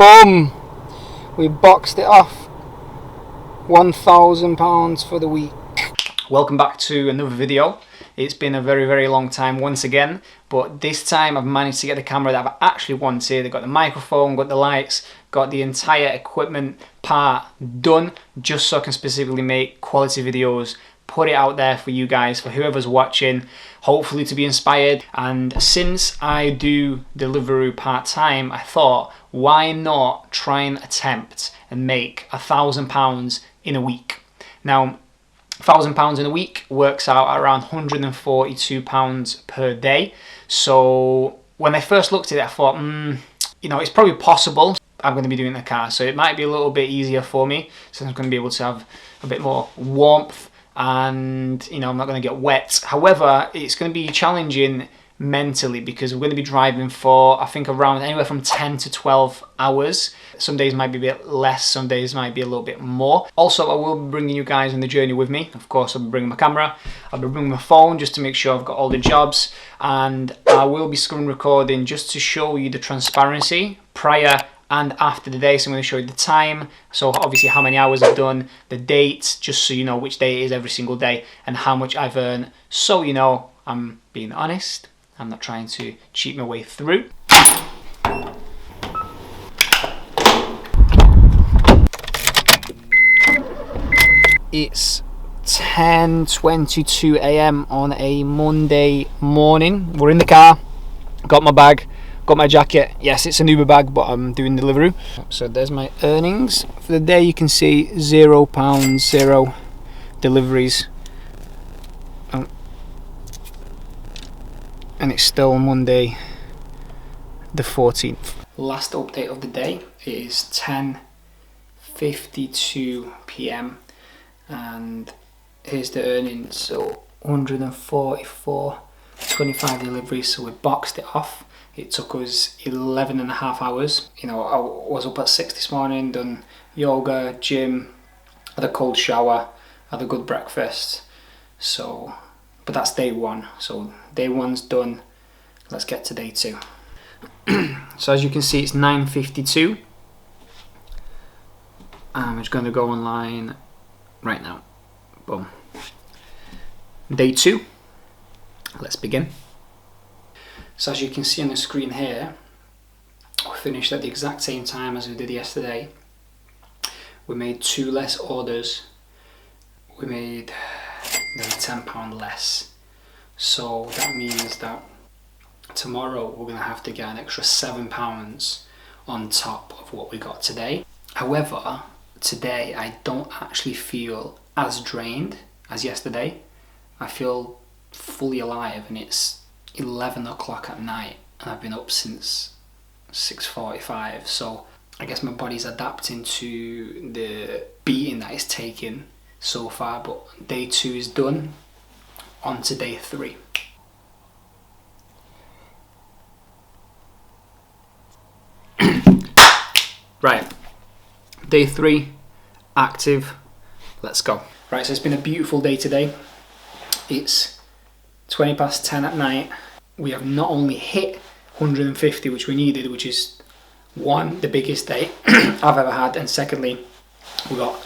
Boom! We boxed it off. £1,000 for the week. Welcome back to another video. It's been a very long time once again, but this time I've managed to get the camera that I've actually wanted. I've got the microphone, got the lights, got the entire equipment part done, just so I can specifically make quality videos, put it out there for you guys, for whoever's watching, hopefully to be inspired. And since I do Deliveroo part-time, I thought, why not try and attempt and make £1,000 in a week? Now, £1,000 in a week works out at around £142 per day. So when I first looked at it, I thought, you know, it's probably possible. I'm going to be doing the car, so it might be a little bit easier for me, since I'm going to be able to have a bit more warmth, and you know, I'm not going to get wet. However, it's going to be challenging mentally, because we're going to be driving for, I think, around anywhere from 10 to 12 hours. Some days might be a bit less, some days might be a little bit more. Also, I will be bringing you guys on the journey with me. Of course, I'll be bringing my camera, I'll be bringing my phone just to make sure I've got all the jobs, and I will be screen recording just to show you the transparency prior and after the day. So I'm going to show you the time, so obviously how many hours I've done, the date, just so you know which day it is every single day, and how much I've earned, so you know I'm being honest. I'm not trying to cheat my way through. It's 10:22 AM on a Monday morning. We're in the car, got my bag, got my jacket. Yes, it's an Uber bag, but I'm doing Deliveroo. So there's my earnings for the day. You can see £0, 0 deliveries. And it's still Monday the 14th. Last update of the day is 10:52 PM, and here's the earnings. So 144.25 deliveries, so we boxed it off. It took us 11.5 hours. You know, I was up at 6 this morning, done yoga, gym, had a cold shower, had a good breakfast. So, but that's day one. So day one's done. Let's get to day two. So as you can see, it's 9:52. I'm just going to go online right now. Boom. Day two. Let's begin. So as you can see on the screen here, we finished at the exact same time as we did yesterday. We made 2 less orders. We made nearly £10 less. So that means that tomorrow we're going to have to get an extra £7 on top of what we got today. However, today I don't actually feel as drained as yesterday. I feel fully alive, and it's 11 o'clock at night and I've been up since 6:45. So I guess my body's adapting to the beating that it's taken so far. But day two is done. On to day three. Right, day three, active. Let's go. Right, so it's been a beautiful day today. It's 20 past 10 at night. We have not only hit 150, which we needed, which is one, the biggest day I've ever had, and secondly, we got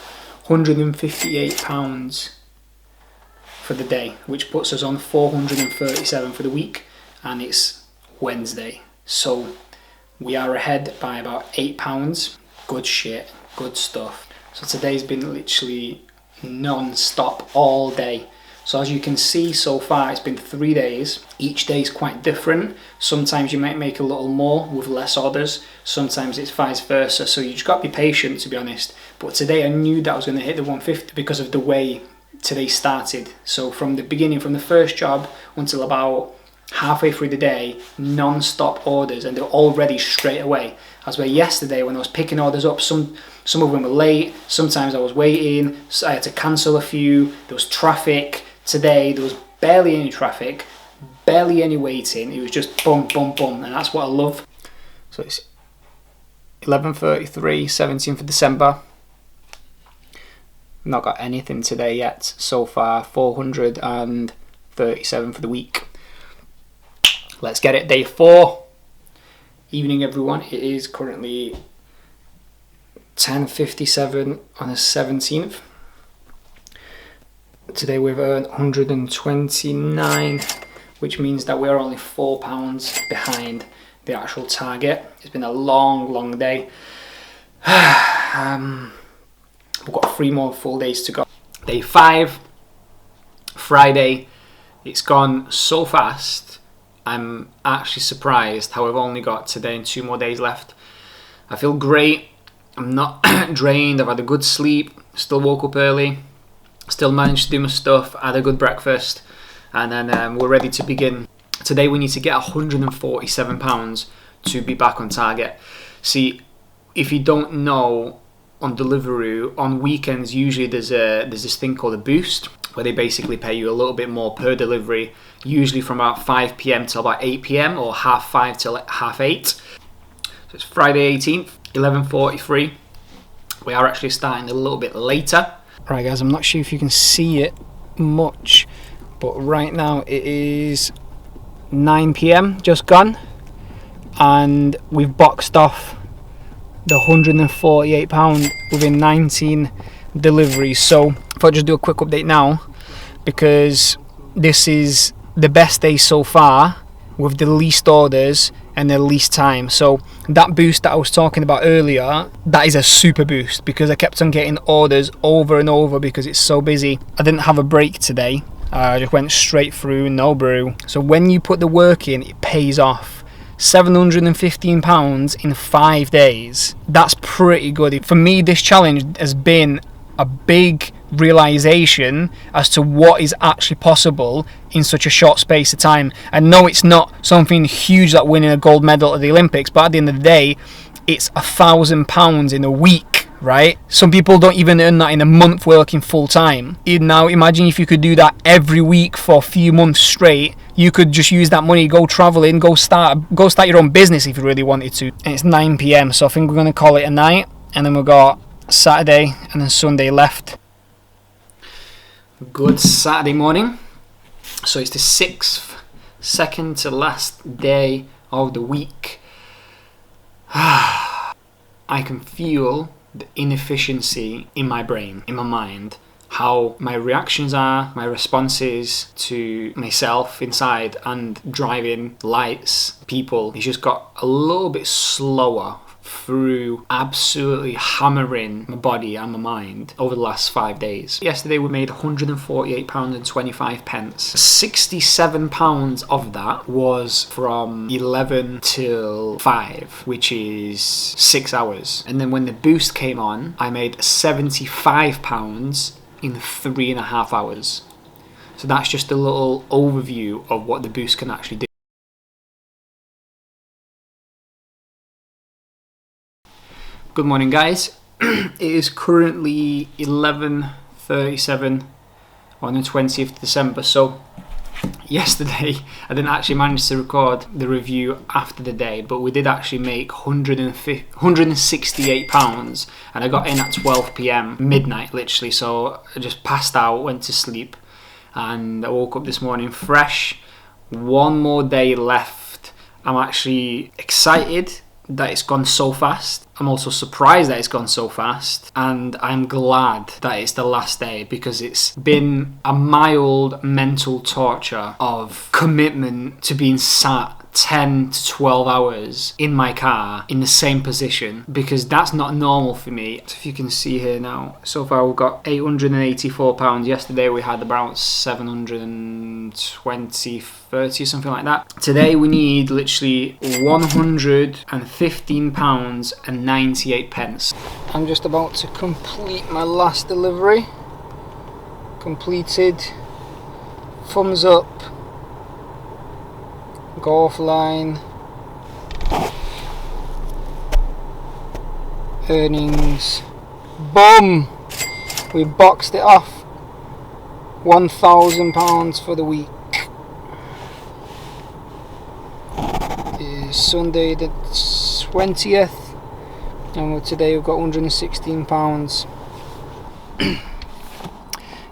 £158 for the day, which puts us on 437 for the week, and it's Wednesday. So we are ahead by about £8. Good shit, good stuff. So today's been literally non-stop all day. So as you can see so far, it's been 3 days. Each day is quite different. Sometimes you might make a little more with less orders. Sometimes it's vice versa. So you just got to be patient, to be honest. But today I knew that I was going to hit the 150 because of the way today started. So from the beginning, from the first job until about halfway through the day, non-stop orders, and they're all ready straight away. As where yesterday, when I was picking orders up, some of them were late. Sometimes I was waiting. So I had to cancel a few. There was traffic. Today there was barely any traffic, barely any waiting. It was just boom, boom, boom, and that's what I love. So it's 11:33, 17th of December. Not got anything today yet. So far, 437 for the week. Let's get it. Day 4. Evening, everyone. It is currently 10.57 on the 17th. Today we've earned 129, which means that we're only £4 behind the actual target. It's been a long day. We've got 3 more full days to go. Day 5, Friday. It's gone so fast. I'm actually surprised how I've only got today and 2 more days left. I feel great. I'm not drained. I've had a good sleep. Still woke up early. Still managed to do my stuff. Had a good breakfast. And then we're ready to begin. Today we need to get £147 to be back on target. See, if you don't know, on Deliveroo, on weekends usually there's this thing called a boost, where they basically pay you a little bit more per delivery, usually from about 5 PM till about 8 PM or 5:30 till 8:30. So it's Friday 18th, 11:43. We are actually starting a little bit later. Right guys, I'm not sure if you can see it much, but right now it is 9 PM, just gone, and we've boxed off the £148 within 19 deliveries. So if I just do a quick update now, because this is the best day so far with the least orders and the least time. So that boost that I was talking about earlier, that is a super boost, because I kept on getting orders over and over because it's so busy. I didn't have a break today. I just went straight through, no brew. So when you put the work in, it pays off. £715 in 5 days. That's pretty good. For me, this challenge has been a big realization as to what is actually possible in such a short space of time. I know it's not something huge like winning a gold medal at the Olympics, but at the end of the day, it's £1,000 in a week, right? Some people don't even earn that in a month working full time. Now imagine if you could do that every week for a few months straight. You could just use that money, go traveling, go start your own business if you really wanted to. And it's 9 PM, so I think we're going to call it a night, and then we've got Saturday and then Sunday left. Good Saturday morning. So it's the 6th, second to last day of the week. I can feel the inefficiency in my brain, in my mind, how my reactions are, my responses to myself inside and driving, lights, people. It's just got a little bit slower through absolutely hammering my body and my mind over the last 5 days. Yesterday we made £148.25. £67 of that was from 11 till 5, which is 6 hours. And then when the boost came on, I made £75 in 3.5 hours. So that's just a little overview of what the boost can actually do. Good morning guys. It is currently 11:37 on the 20th of December. So yesterday I didn't actually manage to record the review after the day, but we did actually make £168, and I got in at 12 PM, midnight literally. So I just passed out, went to sleep, and I woke up this morning fresh. 1 more day left. I'm actually excited that it's gone so fast. I'm also surprised that it's gone so fast, and I'm glad that it's the last day, because it's been a mild mental torture of commitment to being sat 10 to 12 hours in my car in the same position, because that's not normal for me. So if you can see here now, so far we've got £884. Yesterday we had about 720, 30, something like that. Today we need literally £115.98. I'm just about to complete my last delivery. Completed. Thumbs up. Go offline. Earnings. Boom! We boxed it off. £1,000 for the week. It's Sunday the 20th, and today we've got £116.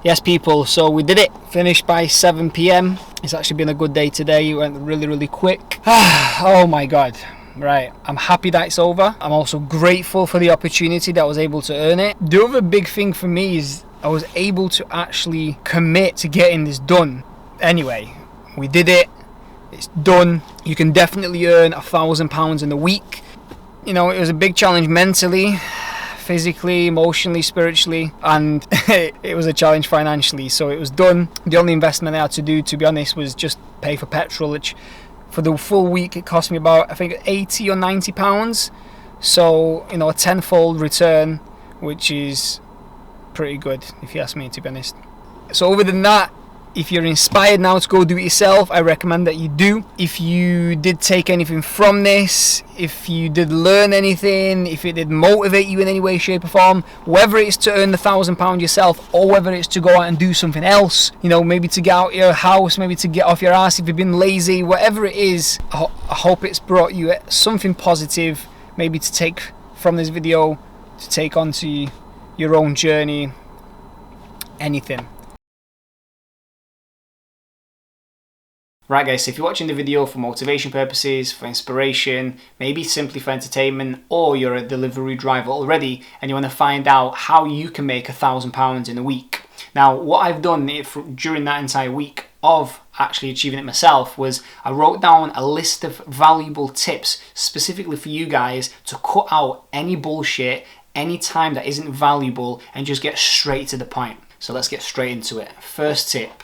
Yes people, so we did it. Finished by 7 PM. It's actually been a good day today. It went really quick. Oh my god. right, I'm happy that it's over. I'm also grateful for the opportunity that I was able to earn it. The other big thing for me is I was able to actually commit to getting this done. Anyway, we did it. It's done. You can definitely earn £1,000 in a week. You know, it was a big challenge mentally, physically, emotionally, spiritually, and it was a challenge financially. So it was done. The only investment I had to do, to be honest, was just pay for petrol, which for the full week it cost me about, I think, 80 or 90 pounds. So, you know, a tenfold return, which is pretty good if you ask me, to be honest. So other than that, if you're inspired now to go do it yourself, I recommend that you do. If you did take anything from this, if you did learn anything, if it did motivate you in any way, shape or form, whether it's to earn the £1,000 yourself or whether it's to go out and do something else, you know, maybe to get out your house, maybe to get off your ass if you've been lazy, whatever it is, I hope it's brought you something positive, maybe to take from this video, to take onto your own journey, anything. Right guys, so if you're watching the video for motivation purposes, for inspiration, maybe simply for entertainment, or you're a delivery driver already and you want to find out how you can make £1,000 in a week. Now, what I've done during that entire week of actually achieving it myself was I wrote down a list of valuable tips specifically for you guys to cut out any bullshit, any time that isn't valuable, and just get straight to the point. So let's get straight into it. First tip.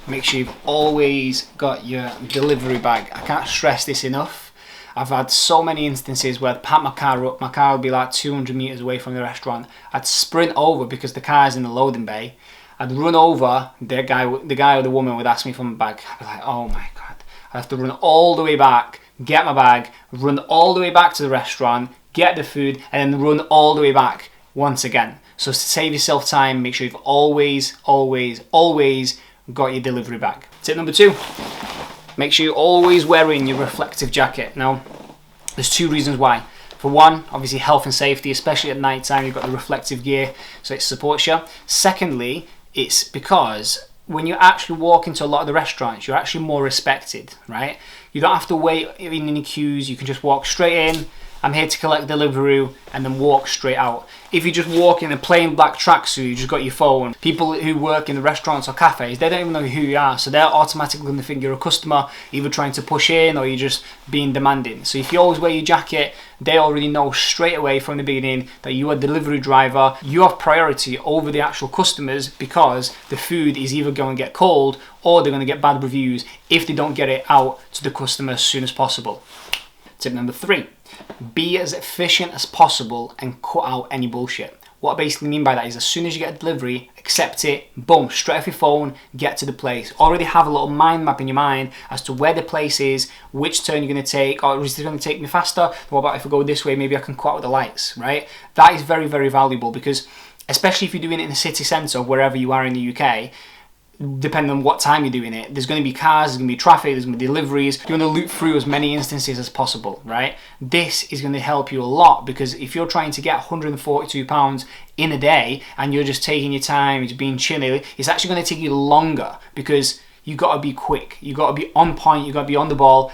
Make sure you've always got your delivery bag. I can't stress this enough. I've had so many instances where I'd pack my car up, my car would be like 200 meters away from the restaurant. I'd sprint over because the car's in the loading bay. I'd run over, the guy or the woman would ask me for my bag. I'd be like, oh my God. I'd have to run all the way back, get my bag, run all the way back to the restaurant, get the food, and then run all the way back once again. So to save yourself time, make sure you've always got your delivery bag. Tip number 2, make sure you're always wearing your reflective jacket. Now, there's 2 reasons why. For one, obviously health and safety, especially at night time, you've got the reflective gear, so it supports you. Secondly, it's because when you actually walk into a lot of the restaurants, you're actually more respected, right? You don't have to wait in any queues, you can just walk straight in. I'm here to collect Deliveroo, and then walk straight out. If you just walk in a plain black tracksuit, you just got your phone. People who work in the restaurants or cafes, they don't even know who you are, so they're automatically going to think you're a customer, either trying to push in or you're just being demanding. So if you always wear your jacket, they already know straight away from the beginning that you are a delivery driver. You have priority over the actual customers because the food is either going to get cold or they're going to get bad reviews if they don't get it out to the customer as soon as possible. Tip number 3. Be as efficient as possible and cut out any bullshit. What I basically mean by that is as soon as you get a delivery, accept it, boom, straight off your phone, get to the place. Already have a little mind map in your mind as to where the place is, which turn you're going to take, or is it going to take me faster? What about if I go this way, maybe I can cut out the lights, right? That is very, very valuable because especially if you're doing it in the city centre, wherever you are in the UK, depending on what time you're doing it, there's going to be cars, there's going to be traffic, there's going to be deliveries. You want to loop through as many instances as possible, right? This is going to help you a lot because if you're trying to get £142 in a day and you're just taking your time, it's being chilly, it's actually going to take you longer because you got to be quick, you got to be on point, you got to be on the ball.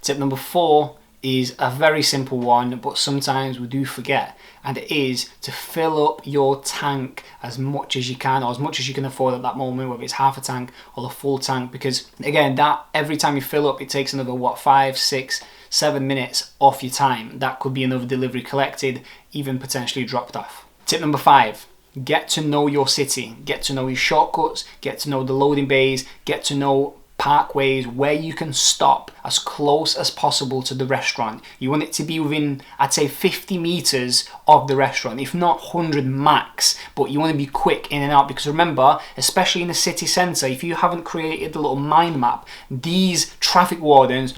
Tip number 4 is a very simple one, but sometimes we do forget, and it is to fill up your tank as much as you can, or as much as you can afford at that moment, whether it's half a tank or the full tank, because again, that every time you fill up, it takes another 5, 6, 7 minutes off your time. That could be another delivery collected, even potentially dropped off. Tip number 5, get to know your city, get to know your shortcuts, get to know the loading bays, get to know parkways where you can stop as close as possible to the restaurant. You want it to be within, I'd say, 50 meters of the restaurant, if not 100 max, but you want to be quick in and out because remember, especially in the city centre, if you haven't created the little mind map, these traffic wardens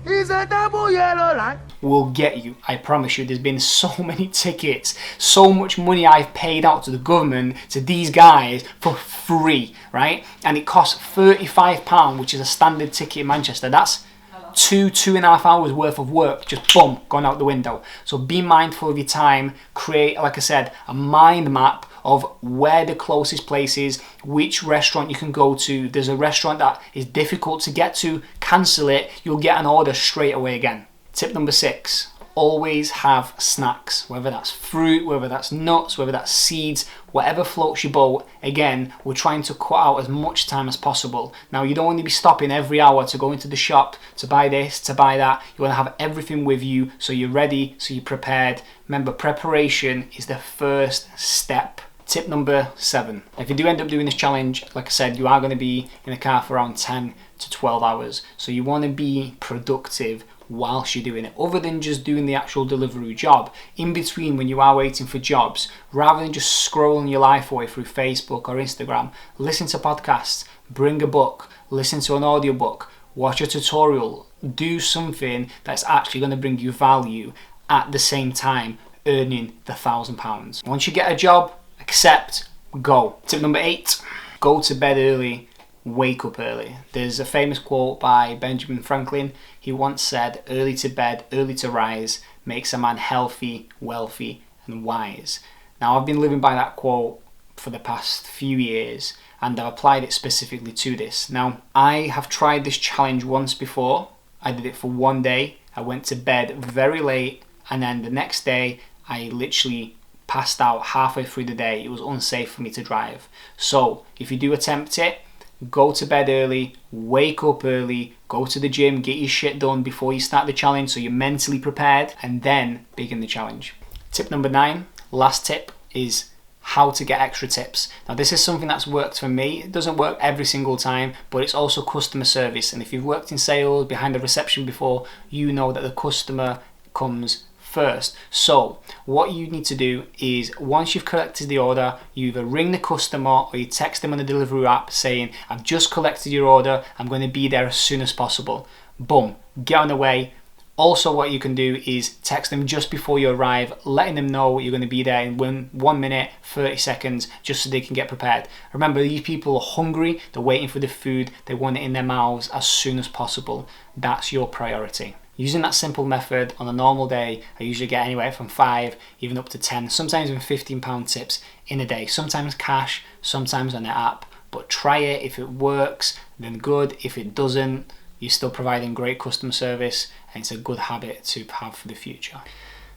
will get you. I promise you, there's been so many tickets, so much money I've paid out to the government, to these guys for free, right? And it costs £35, which is a standard ticket in Manchester. That's 2.5 hours worth of work, just boom, gone out the window. So be mindful of your time, create, like I said, a mind map of where the closest place is, which restaurant you can go to. There's a restaurant that is difficult to get to, cancel it, you'll get an order straight away again. Tip number 6, always have snacks, whether that's fruit, whether that's nuts, whether that's seeds, whatever floats your boat. Again, we're trying to cut out as much time as possible. Now, you don't want to be stopping every hour to go into the shop to buy this, to buy that. You want to have everything with you so you're ready, so you're prepared. Remember, preparation is the first step. Tip number 7. If you do end up doing this challenge, like I said, you are going to be in the car for around 10 to 12 hours. So you want to be productive whilst you're doing it, other than just doing the actual Deliveroo job. In between, when you are waiting for jobs, rather than just scrolling your life away through Facebook or Instagram, listen to podcasts, bring a book, listen to an audiobook, watch a tutorial, do something that's actually going to bring you value at the same time earning the £1,000. Once you get a job, accept, go. Tip number 8, go to bed early, wake up early. There's a famous quote by Benjamin Franklin. He once said, early to bed, early to rise makes a man healthy, wealthy and wise. Now, I've been living by that quote for the past few years and I've applied it specifically to this. Now, I have tried this challenge once before. I did it for one day. I went to bed very late and then the next day I literally passed out halfway through the day. It was unsafe for me to drive. So if you do attempt it, go to bed early, wake up early, go to the gym, get your shit done before you start the challenge so you're mentally prepared, and then begin the challenge. Tip number 9, last tip, is how to get extra tips. Now, this is something that's worked for me. It doesn't work every single time, but it's also customer service. And if you've worked in sales, behind the reception before, you know that the customer comes first. So what you need to do is, once you've collected the order, you either ring the customer or you text them on the Deliveroo app saying, I've just collected your order, I'm going to be there as soon as possible. Boom, get on the way. Also, what you can do is text them just before you arrive, letting them know you're going to be there in 1 minute, 30 seconds, just so they can get prepared. Remember, these people are hungry, they're waiting for the food, they want it in their mouths as soon as possible. That's your priority. Using that simple method on a normal day, I usually get anywhere from 5, even up to 10, sometimes even £15 tips in a day. Sometimes cash, sometimes on the app. But try it. If it works, then good. If it doesn't, you're still providing great customer service and it's a good habit to have for the future.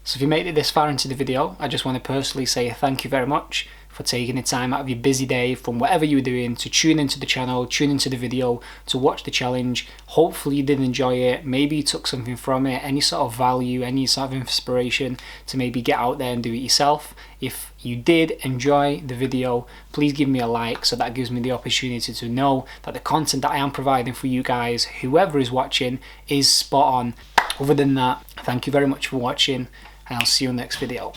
So if you made it this far into the video, I just want to personally say thank you very much for taking the time out of your busy day from whatever you were doing to tune into the channel, tune into the video, to watch the challenge. Hopefully you did enjoy it. Maybe you took something from it, any sort of value, any sort of inspiration to maybe get out there and do it yourself. If you did enjoy the video, please give me a like, so that gives me the opportunity to know that the content that I am providing for you guys, whoever is watching, is spot on. Other than that, thank you very much for watching and I'll see you in the next video.